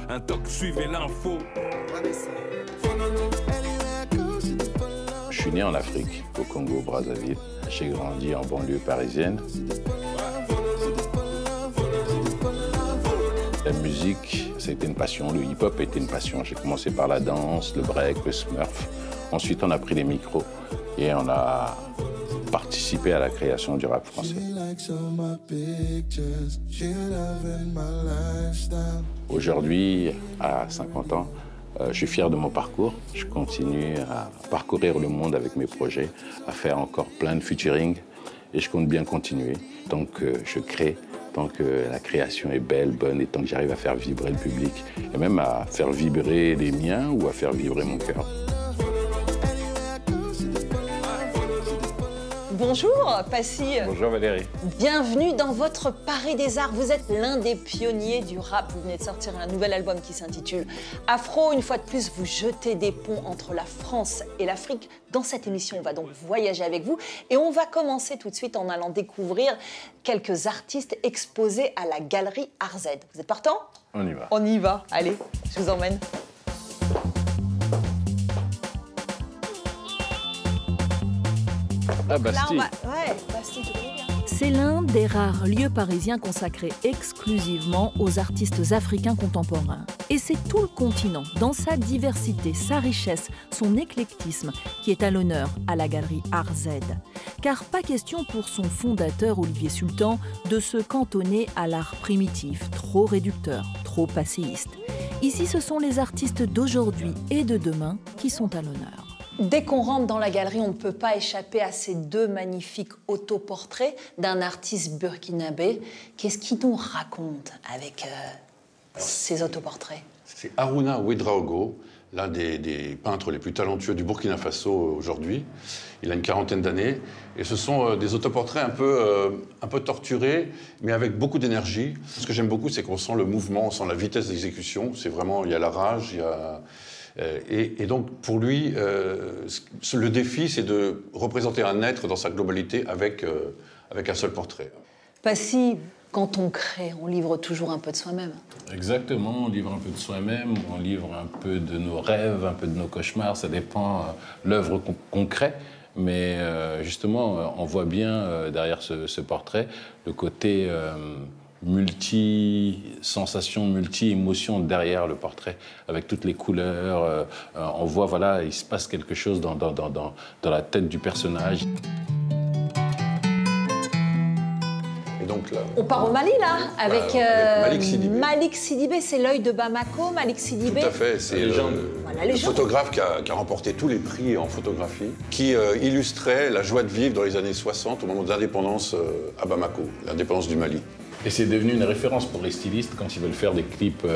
Un toc, suivez l'info. Je suis né en Afrique, au Congo-Brazzaville. J'ai grandi en banlieue parisienne. La musique, c'était une passion. Le hip-hop était une passion. J'ai commencé par la danse, le break, le smurf. Ensuite, on a pris les micros et on a participé à la création du rap français. Aujourd'hui, à 50 ans, je suis fier de mon parcours. Je continue à parcourir le monde avec mes projets, à faire encore plein de featuring et je compte bien continuer. Tant que je crée, tant que la création est belle, bonne et tant que j'arrive à faire vibrer le public et même à faire vibrer les miens ou à faire vibrer mon cœur. Bonjour Passy. Bonjour Valérie. Bienvenue dans votre Paris des Arts. Vous êtes l'un des pionniers du rap. Vous venez de sortir un nouvel album qui s'intitule Afro. Une fois de plus, vous jetez des ponts entre la France et l'Afrique. Dans cette émission, on va donc voyager avec vous. Et on va commencer tout de suite en allant découvrir quelques artistes exposés à la galerie ARZ. Vous êtes partant? On y va. On y va. Allez, je vous emmène. Ah, Bastille. Ouais, Bastille, tu connais bien. C'est l'un des rares lieux parisiens consacrés exclusivement aux artistes africains contemporains. Et c'est tout le continent, dans sa diversité, sa richesse, son éclectisme, qui est à l'honneur à la galerie ARZ. Car pas question pour son fondateur, Olivier Sultan, de se cantonner à l'art primitif, trop réducteur, trop passéiste. Ici, ce sont les artistes d'aujourd'hui et de demain qui sont à l'honneur. Dès qu'on rentre dans la galerie, on ne peut pas échapper à ces deux magnifiques autoportraits d'un artiste burkinabé. Qu'est-ce qu'il nous raconte avec ces autoportraits? C'est Harouna Ouedraogo, l'un des peintres les plus talentueux du Burkina Faso aujourd'hui. Il a une quarantaine d'années. Et ce sont des autoportraits un peu torturés, mais avec beaucoup d'énergie. Ce que j'aime beaucoup, c'est qu'on sent le mouvement, on sent la vitesse d'exécution. C'est vraiment, il y a la rage, il y a... Et donc, pour lui, le défi, c'est de représenter un être dans sa globalité avec un seul portrait. Passy, quand on crée, on livre toujours un peu de soi-même. Exactement, on livre un peu de soi-même, on livre un peu de nos rêves, un peu de nos cauchemars, ça dépend l'œuvre qu'on crée. Mais justement, on voit bien derrière ce portrait le côté... multi-sensations, multi-émotions derrière le portrait, avec toutes les couleurs. On voit, voilà, il se passe quelque chose dans la tête du personnage. Et donc, là, on part au Mali, là, avec Malik Sidibé. Malik Sidibé, c'est l'œil de Bamako. Malik Sidibé. Tout à fait, c'est le photographe qui a remporté tous les prix en photographie, qui illustrait la joie de vivre dans les années 60, au moment de l'indépendance à Bamako, l'indépendance du Mali. Et c'est devenu une référence pour les stylistes quand ils veulent faire des clips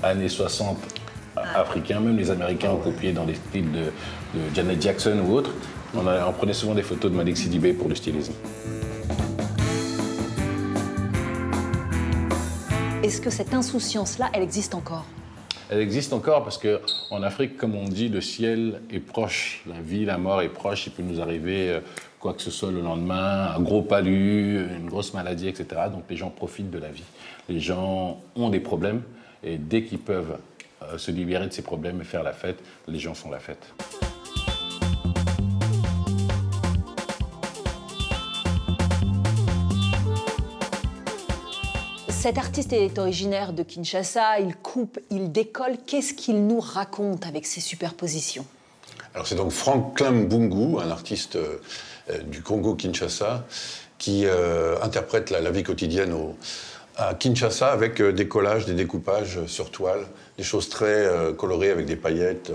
années 60 africains. Même les Américains ont copié dans des clips de Janet Jackson ou autres. On prenait souvent des photos de Malik Sidibé pour le stylisme. Est-ce que cette insouciance-là, elle existe encore? Elle existe encore parce qu'en Afrique, comme on dit, le ciel est proche. La vie, la mort est proche. Il peut nous arriver quoi que ce soit le lendemain, un gros palu, une grosse maladie, etc. Donc les gens profitent de la vie. Les gens ont des problèmes et dès qu'ils peuvent se libérer de ces problèmes et faire la fête, les gens font la fête. Cet artiste est originaire de Kinshasa, il coupe, il décolle. Qu'est-ce qu'il nous raconte avec ses superpositions? Alors c'est donc Franklin Mbungu, un artiste du Congo-Kinshasa, qui interprète la vie quotidienne à Kinshasa avec des collages, des découpages sur toile, des choses très colorées avec des paillettes.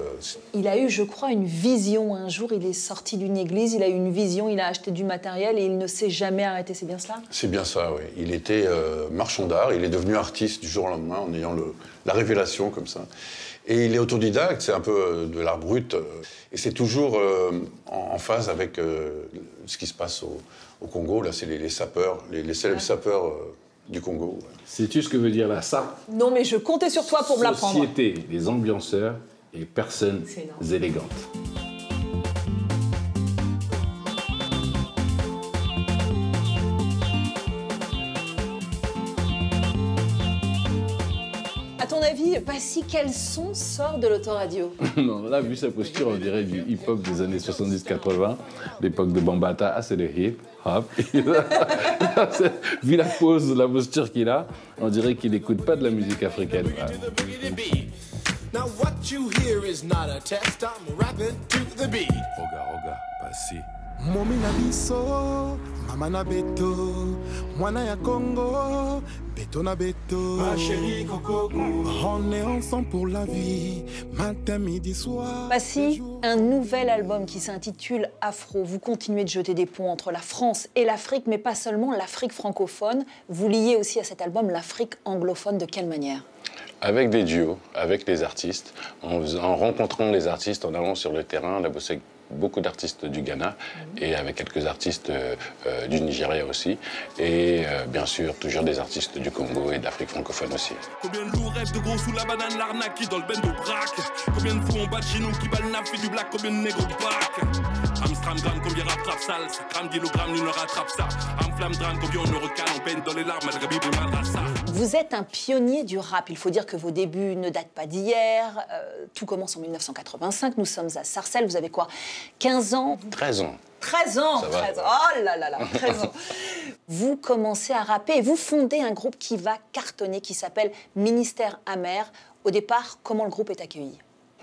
Il a eu, je crois, une vision. Un jour, il est sorti d'une église, il a eu une vision, il a acheté du matériel et il ne s'est jamais arrêté. C'est bien cela? C'est bien ça, oui. Il était marchand d'art, il est devenu artiste du jour au lendemain en ayant la révélation comme ça. Et il est autodidacte, c'est un peu de l'art brut. Et c'est toujours en phase avec ce qui se passe au Congo. Là, c'est les sapeurs, les célèbres sapeurs du Congo. Sais-tu ce que veut dire la SAP? Non, mais je comptais sur toi pour me l'apprendre. Société des ambianceurs et personnes élégantes. À ton avis, Passy, quel son sort de l'autoradio? Non, là, vu sa posture, on dirait du hip-hop des années 70-80, l'époque de Bambata. Ah, c'est le hip-hop. Vu la pose, la posture qu'il a, on dirait qu'il n'écoute pas de la musique africaine. Now what you hear is not a test, I'm rapping to the beat. Roga, Passy. Momi na biso, mama na beto, mwana ya Congo, beto na beto. Ma chérie Coco, on est ensemble pour la vie, matin, midi, soir. Passy, un nouvel album qui s'intitule Afro. Vous continuez de jeter des ponts entre la France et l'Afrique, mais pas seulement l'Afrique francophone. Vous liez aussi à cet album l'Afrique anglophone. De quelle manière? Avec des duos, avec les artistes, en rencontrant les artistes, en allant sur le terrain, on a bossé avec beaucoup d'artistes du Ghana et avec quelques artistes du Nigeria aussi. Et bien sûr, toujours des artistes du Congo et de l'Afrique francophone aussi. Combien de loups rêvent de gros sous la banane, l'arnaque qui dans le bendo braque. Combien de fous en bas de chez nous qui balent naf et du black, combien de négros bac. Amstram drame, combien rattrape sale, 50 kilogrammes, nous ne rattrape ça. Amflamme drame, combien on ne recale, on peine dans les larmes, malgré Bible et madrassa. Vous êtes un pionnier du rap. Il faut dire que vos débuts ne datent pas d'hier. Tout commence en 1985. Nous sommes à Sarcelles. Vous avez quoi, 15 ans? 13 ans. 13 ans, Ça va. 13 ans. Oh là là là, 13 ans. Vous commencez à rapper et vous fondez un groupe qui va cartonner, qui s'appelle Ministère Amer. Au départ, comment le groupe est accueilli?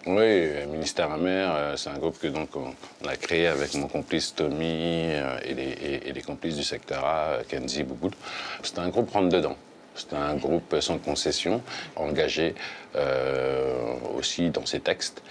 Oui, Ministère Amer, c'est un groupe que donc on a créé avec mon complice Tommy et les complices du secteur A, Kenzie, Bouboul. C'était un groupe rentre-dedans. C'était un groupe sans concession, engagé aussi dans ses textes.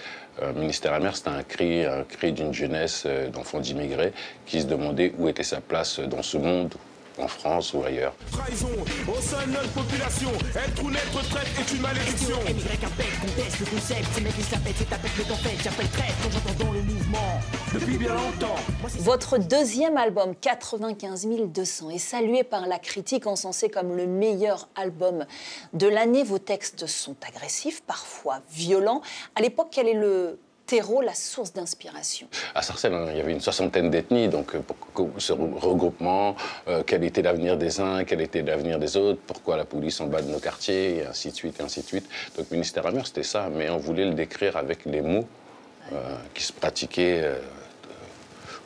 Ministère Amer, c'était un cri d'une jeunesse d'enfants d'immigrés qui se demandait où était sa place dans ce monde, en France ou ailleurs. Trahison au sein de notre population, être ou n'être traite est une malédiction. Conteste le concept, ces mecs qui se la pètent, c'est ta pète, mais en fait, j'appelle traite quand j'entends dans le mouvement depuis bien longtemps. Votre deuxième album, 95 200, est salué par la critique, encensé comme le meilleur album de l'année. Vos textes sont agressifs, parfois violents. À l'époque, quel est le terreau, la source d'inspiration? À Sarcelles, il y avait une 60aine d'ethnies, donc ce regroupement, quel était l'avenir des uns, quel était l'avenir des autres, pourquoi la police en bas de nos quartiers, et ainsi de suite, et ainsi de suite. Donc Ministère Amer, c'était ça, mais on voulait le décrire avec les mots qui se pratiquaient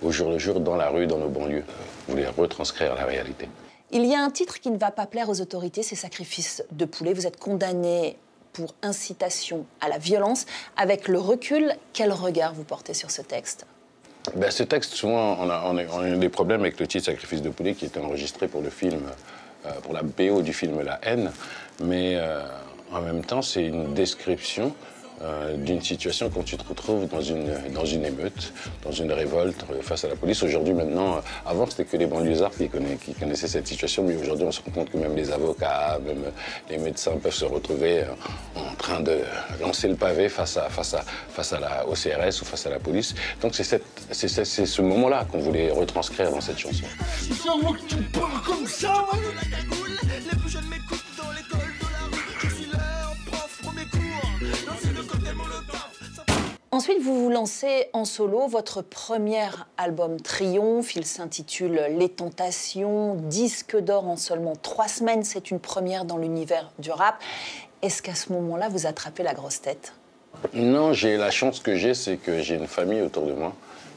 au jour le jour dans la rue, dans nos banlieues. On voulait retranscrire la réalité. Il y a un titre qui ne va pas plaire aux autorités, c'est Sacrifice de poulet. Vous êtes condamné pour incitation à la violence. Avec le recul, quel regard vous portez sur ce texte? Ben, ce texte, souvent, on a des problèmes avec le titre Sacrifice de poulet qui était enregistré pour le film, pour la BO du film La Haine. Mais en même temps, c'est une description d'une situation quand tu te retrouves dans une émeute, dans une révolte face à la police. Aujourd'hui, maintenant, avant, c'était que les banlieusards qui connaissaient cette situation, mais aujourd'hui, on se rend compte que même les avocats, même les médecins peuvent se retrouver en train de lancer le pavé face au CRS ou face à la police. Donc, c'est ce moment-là qu'on voulait retranscrire dans cette chanson. C'est moi que tu parles comme ça. Les plus jeunes m'écoutent dans l'école de la rue. Je suis leur prof, premier cours. Lancer le cocktail Molotov. Ensuite, vous vous lancez en solo. Votre premier album triomphe. Il s'intitule Les Tentations. Disque d'or en seulement 3 semaines. C'est une première dans l'univers du rap. Est-ce qu'à ce moment-là, vous attrapez la grosse tête? Non, la chance que j'ai, c'est que j'ai une famille autour de moi.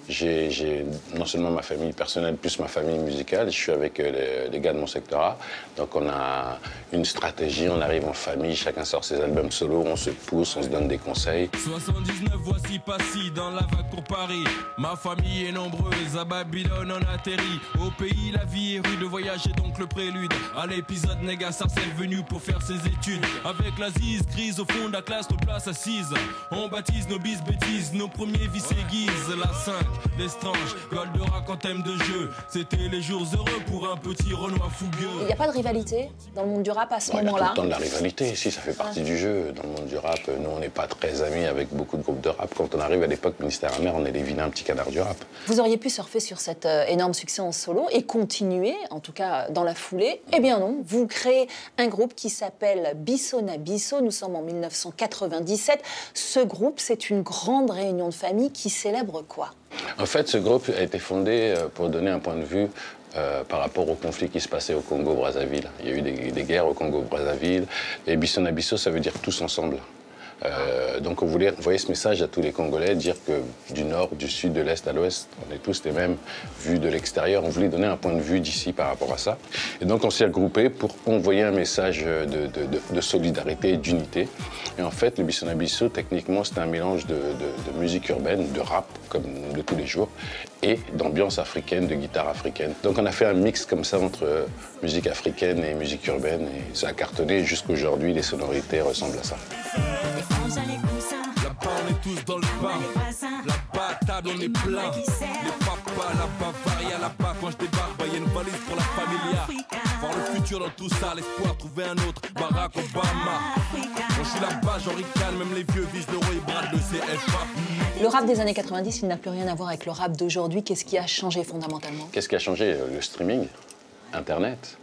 J'ai non seulement ma famille personnelle, plus ma famille musicale. Je suis avec les gars de mon secteur A. Donc on a une stratégie, on arrive en famille, chacun sort ses albums solo, on se pousse, on se donne des conseils. 79, voici Passy dans la vague pour Paris. Ma famille est nombreuse, à Babylone on atterrit. Au pays, la vie est rude, le voyage est donc le prélude. À l'épisode, néga Sarcelles venu pour faire ses études. Avec la zise grise au fond de la classe, nos places assises. On baptise nos bis bêtises, nos premiers vices aiguisent. La 5 Lestrange, Goldorak en thème de jeu. C'était les jours heureux pour un petit Renoir fougueux. Il n'y a pas de rivalité dans le monde du rap à ce moment-là? Il y a tout le temps de la rivalité, si, ça fait partie du jeu. Dans le monde du rap, nous, on n'est pas très amis avec beaucoup de groupes de rap. Quand on arrive à l'époque Ministère Amer, on est les vilains petits canards du rap. Vous auriez pu surfer sur cet énorme succès en solo et continuer, en tout cas dans la foulée. Eh bien non, vous créez un groupe qui s'appelle Bisso na Bisso. Nous sommes en 1997. Ce groupe, c'est une grande réunion de famille qui célèbre quoi? En fait, ce groupe a été fondé pour donner un point de vue par rapport au conflit qui se passait au Congo-Brazzaville. Il y a eu des guerres au Congo-Brazzaville. Et Bisso na Bisso, ça veut dire tous ensemble. Donc on voulait envoyer ce message à tous les Congolais, dire que du nord, du sud, de l'est à l'ouest, on est tous les mêmes vus de l'extérieur. On voulait donner un point de vue d'ici par rapport à ça. Et donc on s'est regroupé pour envoyer un message de solidarité et d'unité. Et en fait, le Bisso na Bisso, techniquement, c'était un mélange de musique urbaine, de rap, comme de tous les jours, et d'ambiance africaine, de guitare africaine. Donc on a fait un mix comme ça entre musique africaine et musique urbaine, et ça a cartonné. Jusqu'aujourd'hui, les sonorités ressemblent à ça. Là-bas, on est tous dans le bain. Là-bas, à table, on est plein. Les papas, la Bavaria, là-bas, quand je débarque, y a une valise pour la familia. Voir le futur dans tout ça, l'espoir, trouver un autre. Barack Obama. Quand je suis là-bas, j'en ricane, même les vieux visent l'euro et bradent le CFA. Le rap des années 90, il n'a plus rien à voir avec le rap d'aujourd'hui. Qu'est-ce qui a changé fondamentalement? Qu'est-ce qui a changé? Le streaming, Internet,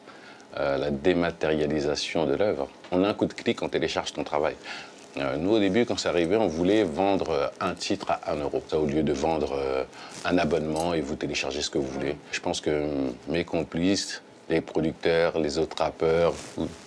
la dématérialisation de l'œuvre. On a un coup de clic, on télécharge ton travail. Nous, au début, quand c'est arrivé, on voulait vendre un titre à 1 euro. Ça, au lieu de vendre un abonnement et vous téléchargez ce que vous voulez. Je pense que mes complices, les producteurs, les autres rappeurs,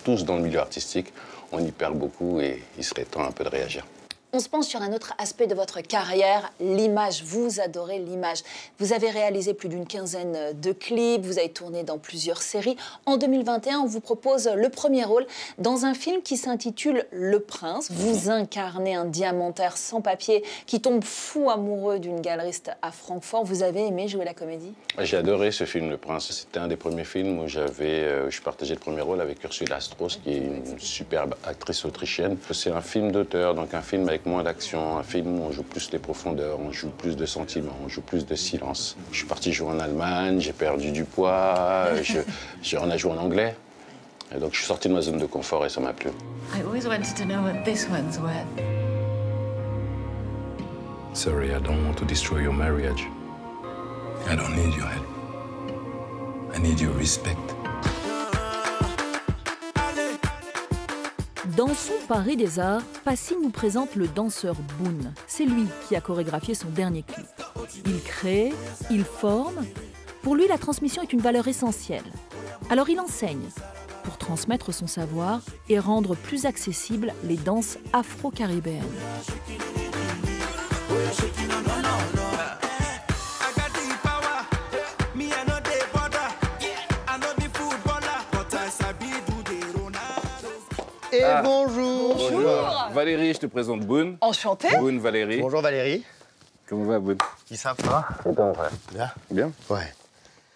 tous dans le milieu artistique, on y perd beaucoup et il serait temps un peu de réagir. On se penche sur un autre aspect de votre carrière, l'image. Vous adorez l'image. Vous avez réalisé plus d'une quinzaine de clips, vous avez tourné dans plusieurs séries. En 2021, on vous propose le premier rôle dans un film qui s'intitule Le Prince. Vous incarnez un diamantaire sans papier qui tombe fou amoureux d'une galeriste à Francfort. Vous avez aimé jouer la comédie? J'ai adoré ce film, Le Prince. C'était un des premiers films où je partageais le premier rôle avec Ursula Strauss, qui est une superbe actrice autrichienne. C'est un film d'auteur, donc un film avec moins d'action, un film où on joue plus les profondeurs, on joue plus de sentiments, on joue plus de silence. Je suis parti jouer en Allemagne, j'ai perdu du poids, on a joué en anglais. Et donc je suis sorti de ma zone de confort et ça m'a plu. I always wanted to know what this one's worth. Sorry, I don't want to destroy your marriage. I don't need your help. I need your respect. Dans son Paris des Arts, Passy nous présente le danseur Boun. C'est lui qui a chorégraphié son dernier clip. Il crée, il forme. Pour lui, la transmission est une valeur essentielle. Alors il enseigne pour transmettre son savoir et rendre plus accessibles les danses afro-caribéennes. Et bonjour. Bonjour. Valérie, je te présente Boun. Enchantée. Boun, Valérie. Bonjour Valérie. Comment va, Boun? Qui ça va? Et toi, frère? Bien. Bien? Ouais.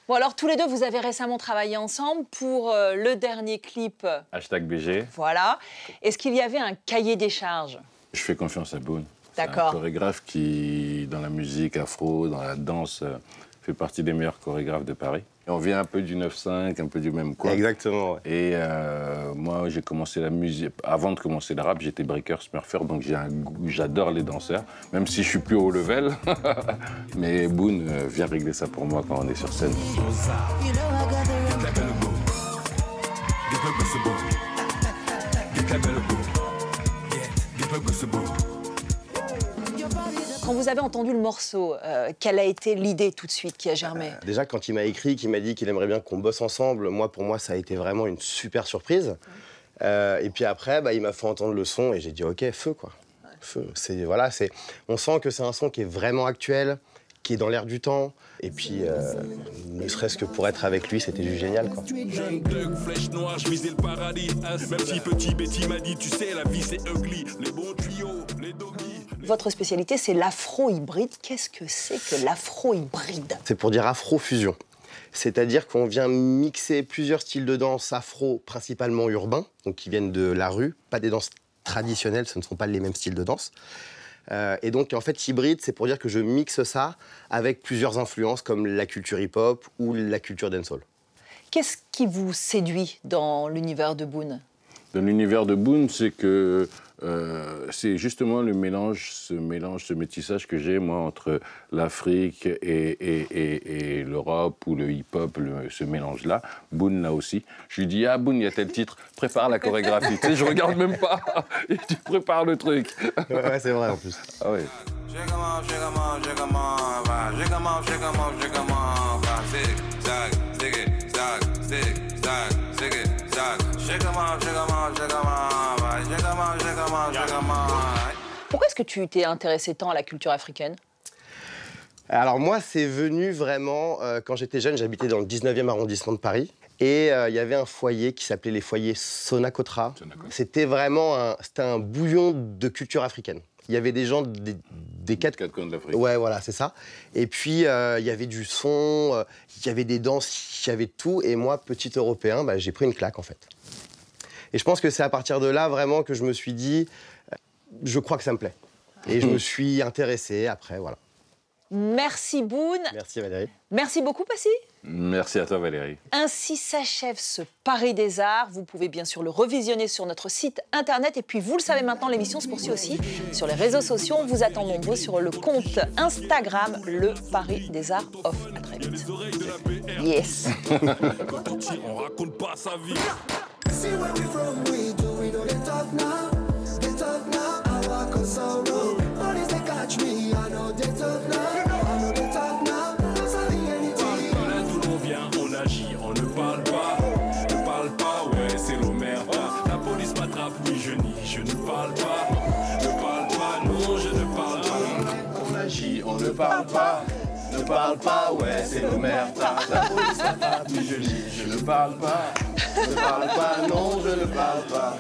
Bon alors tous les deux, vous avez récemment travaillé ensemble pour le dernier clip. #BG. Voilà. Est-ce qu'il y avait un cahier des charges? Je fais confiance à Boun. D'accord. C'est un chorégraphe qui, dans la musique afro, dans la danse, fait partie des meilleurs chorégraphes de Paris. Et on vient un peu du 9-5, un peu du même quoi. Exactement, ouais. Et moi, j'ai commencé la musique... Avant de commencer le rap, j'étais breaker, smurfer, donc j'ai un goût, j'adore les danseurs, même si je suis plus haut level. Mais Boun vient régler ça pour moi quand on est sur scène. Quand vous avez entendu le morceau, quelle a été l'idée tout de suite qui a germé? Déjà, quand il m'a écrit, qu'il m'a dit qu'il aimerait bien qu'on bosse ensemble, pour moi, ça a été vraiment une super surprise. Et puis après, il m'a fait entendre le son et j'ai dit OK, feu quoi. Feu. On sent que c'est un son qui est vraiment actuel, qui est dans l'air du temps. Et puis, ne serait-ce que pour être avec lui, c'était juste génial, quoi. Flèche noire, je visais le paradis. Même si petit Betty m'a dit, tu sais, la vie c'est ugly. Les bons tuyaux, les doggies. Votre spécialité, c'est l'afro-hybride. Qu'est-ce que c'est que l'afro-hybride? C'est pour dire afro-fusion. C'est-à-dire qu'on vient mixer plusieurs styles de danse afro, principalement urbains, donc qui viennent de la rue, pas des danses traditionnelles, ce ne sont pas les mêmes styles de danse, Et donc, en fait, hybride, c'est pour dire que je mixe ça avec plusieurs influences comme la culture hip-hop ou la culture dancehall. Qu'est-ce qui vous séduit dans l'univers de Boone? Dans l'univers de Boone, c'est que c'est justement le mélange, ce métissage que j'ai, moi, entre l'Afrique et l'Europe ou le hip-hop, ce mélange-là. Boone, là aussi. Je lui dis, ah, Boone, il y a tel titre, prépare la chorégraphie. Tu sais, je regarde même pas. Et tu prépares le truc. Ouais, c'est vrai, en plus. Ah ouais. Pourquoi est-ce que tu t'es intéressé tant à la culture africaine? Alors moi, c'est venu vraiment, quand j'étais jeune, j'habitais dans le 19e arrondissement de Paris. Et il y avait un foyer qui s'appelait les foyers Sonacotra. C'était vraiment un bouillon de culture africaine. Il y avait des gens des quatre coins de l'Afrique. Ouais, voilà, c'est ça. Et puis, il y avait du son, il y avait des danses, il y avait tout. Et moi, petit Européen, bah, j'ai pris une claque, en fait. Et je pense que c'est à partir de là, vraiment, que je me suis dit, je crois que ça me plaît. Et je me suis intéressé après, voilà. Merci Boone. Merci Valérie. Merci beaucoup Passy. Merci à toi Valérie. Ainsi s'achève ce Paris des Arts. Vous pouvez bien sûr le revisionner sur notre site internet. Et puis vous le savez maintenant, l'émission se poursuit aussi sur les réseaux sociaux. On vous attend nombreux sur le compte Instagram, le Paris des Arts off. À très vite. Yes. On raconte pas sa vie. Je ne parle pas, non, je ne parle pas. On agit, on ne parle pas. Ne parle pas, ouais, c'est l'omerta. La police m'attrape, puis je lis, je ne parle pas. Ne parle pas, non, je ne parle pas.